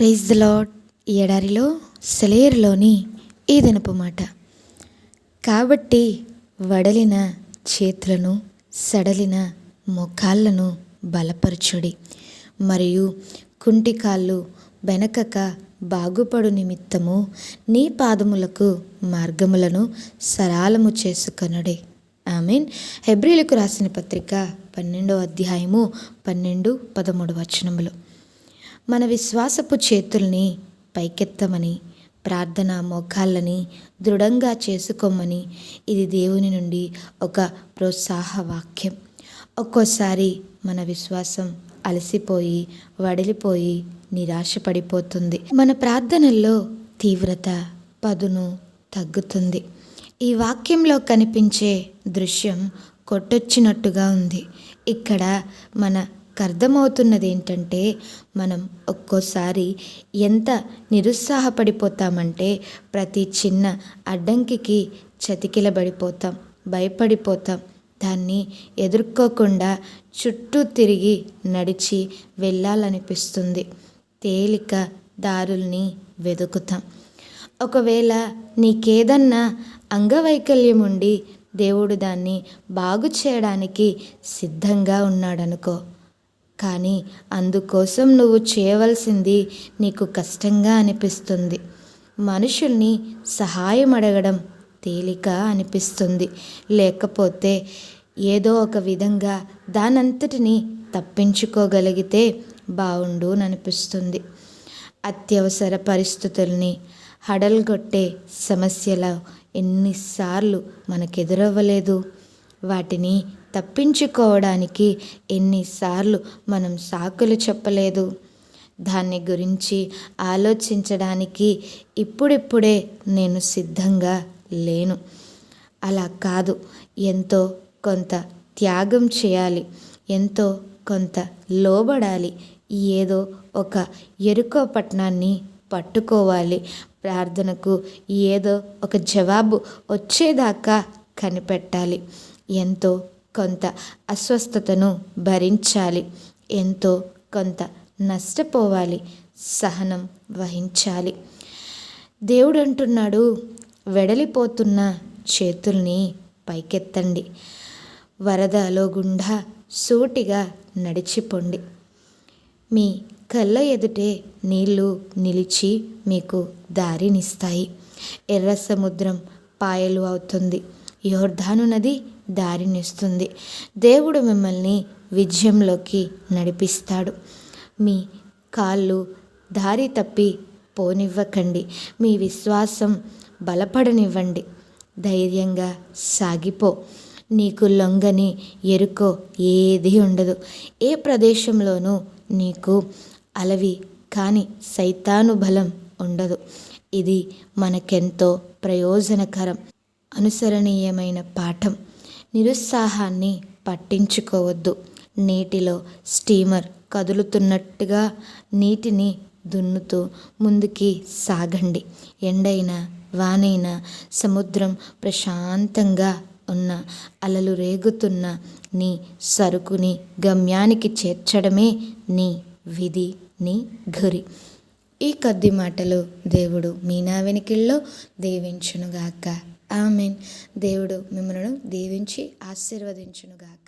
Praise the lord. ఈ ఎడారిలో సెలయేరులోని ఈ దినపు మాట. కాబట్టి వడలిన చేతులను సడలిన మోకాళ్ళను బలపరచుడి, మరియు కుంటికాళ్ళు బెనకక బాగుపడు నిమిత్తము నీ పాదములకు మార్గములను సరాలము చేసుకొనుడి. ఆమేన్. హెబ్రీయులకు రాసిన పత్రిక 12వ అధ్యాయము 12-13 వచనములు. మన విశ్వాసపు చేతుల్ని పైకెత్తమని, ప్రార్థన మోకాళ్ళని దృఢంగా చేసుకోమని ఇది దేవుని నుండి ఒక ప్రోత్సాహ వాక్యం. ఒక్కోసారి మన విశ్వాసం అలసిపోయి వడిలిపోయి నిరాశపడిపోతుంది. మన ప్రార్థనల్లో తీవ్రత పదును తగ్గుతుంది. ఈ వాక్యంలో కనిపించే దృశ్యం కొట్టొచ్చినట్టుగా ఉంది. ఇక్కడ మనకు అర్థమవుతున్నది ఏంటంటే, మనం ఒక్కోసారి ఎంత నిరుత్సాహపడిపోతామంటే ప్రతి చిన్న అడ్డంకికి చతికిలబడిపోతాం, భయపడిపోతాం. దాన్ని ఎదుర్కోకుండా చుట్టూ తిరిగి నడిచి వెళ్ళాలనిపిస్తుంది. తేలిక దారుల్ని వెతుకుతాం. ఒకవేళ నీకేదన్నా అంగవైకల్యం ఉండి దేవుడు దాన్ని బాగు చేయడానికి సిద్ధంగా ఉన్నాడనుకో, కానీ అందుకోసం నువ్వు చేయవలసింది నీకు కష్టంగా అనిపిస్తుంది. మనుషుల్ని సహాయం అడగడం తేలిక అనిపిస్తుంది. లేకపోతే ఏదో ఒక విధంగా దానంతటిని తప్పించుకోగలిగితే బావుండు అనిపిస్తుంది. అత్యవసర పరిస్థితుల్ని హడల్గొట్టే సమస్యలు ఎన్నిసార్లు మనకెదురవ్వలేదు? వాటిని తప్పించుకోవడానికి ఎన్నిసార్లు మనం సాకులు చెప్పలేదు? దాన్ని గురించి ఆలోచించడానికి ఇప్పుడిప్పుడే నేను సిద్ధంగా లేను. అలా కాదు, ఎంతో కొంత త్యాగం చేయాలి, ఎంతో కొంత లోబడాలి, ఏదో ఒక ఎరుకో పట్టణాన్ని పట్టుకోవాలి. ప్రార్థనకు ఏదో ఒక జవాబు వచ్చేదాకా కనిపెట్టాలి. ఎంతో కొంత అస్వస్థతను భరించాలి, ఎంతో కొంత నష్టపోవాలి, సహనం వహించాలి. దేవుడు అంటున్నాడు, వెడలిపోతున్న చేతుల్ని పైకెత్తండి, వరదలో గుండా సూటిగా నడిచిపోండి. మీ కళ్ళ ఎదుటే నీళ్లు నిలిచి మీకు దారినిస్తాయి. ఎర్ర సముద్రం పాయలు అవుతుంది, యోర్దాను నది దారినిస్తుంది. దేవుడు మిమ్మల్ని విజయంలోకి నడిపిస్తాడు. మీ కాళ్ళు దారి తప్పి పోనివ్వకండి. మీ విశ్వాసం బలపడనివ్వండి. ధైర్యంగా సాగిపో. నీకు లొంగని ఎరుకో ఏది ఉండదు. ఏ ప్రదేశంలోనూ నీకు అలవి కాని సైతాను బలం ఉండదు. ఇది మనకెంతో ప్రయోజనకరం, అనుసరణీయమైన పాఠం. నిరుత్సాహాన్ని పట్టించుకోవద్దు. నీటిలో స్టీమర్ కదులుతున్నట్టుగా నీటిని దున్నుతూ ముందుకి సాగండి. ఎండైనా వానైనా, సముద్రం ప్రశాంతంగా ఉన్న, అలలు రేగుతున్న నీ సరుకుని గమ్యానికి చేర్చడమే నీ విధి, నీ గురి. ఈ కొద్ది మాటలు దేవుడు మీ నా వెనుకల్లో దీవించునుగాక. ఆమేన్. దేవుడు మిమ్మల్ని దీవించి ఆశీర్వదించునుగాక.